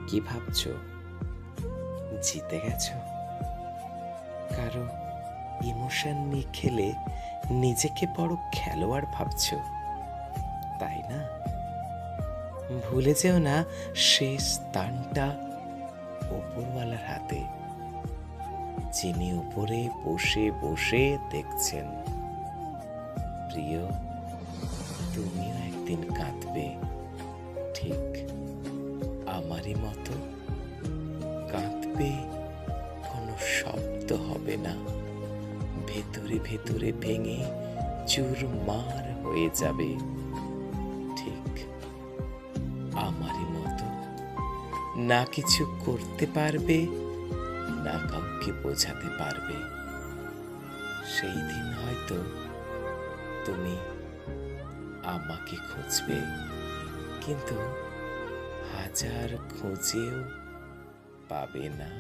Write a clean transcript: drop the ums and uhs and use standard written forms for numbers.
কি ভাবছো? জিতে গেছো? কারো ইমোশন নিয়ে খেলে নিজেকে বড় খেলোয়াড় ভাবছো, তাই না? ভুলে যেও না, শেষ স্থানটা ওপরওয়ালার হাতে, যিনি উপরে বসে বসে দেখছেন। প্রিয়, তুমিও একদিন কাঁদবে, ঠিক আমারই মতো। কাঁদবে, কোনো শব্দ হবে না, ভেতরে ভেতরে ভেঙে চুরমার হয়ে যাবে, ঠিক আমারই মতো। না কিছু করতে পারবে, না কাউকে বোঝাতে পারবে। সেই দিন হয়তো তুমি আমাকে খুঁজবে, কিন্তু হাজার খোঁজেও পাবে না।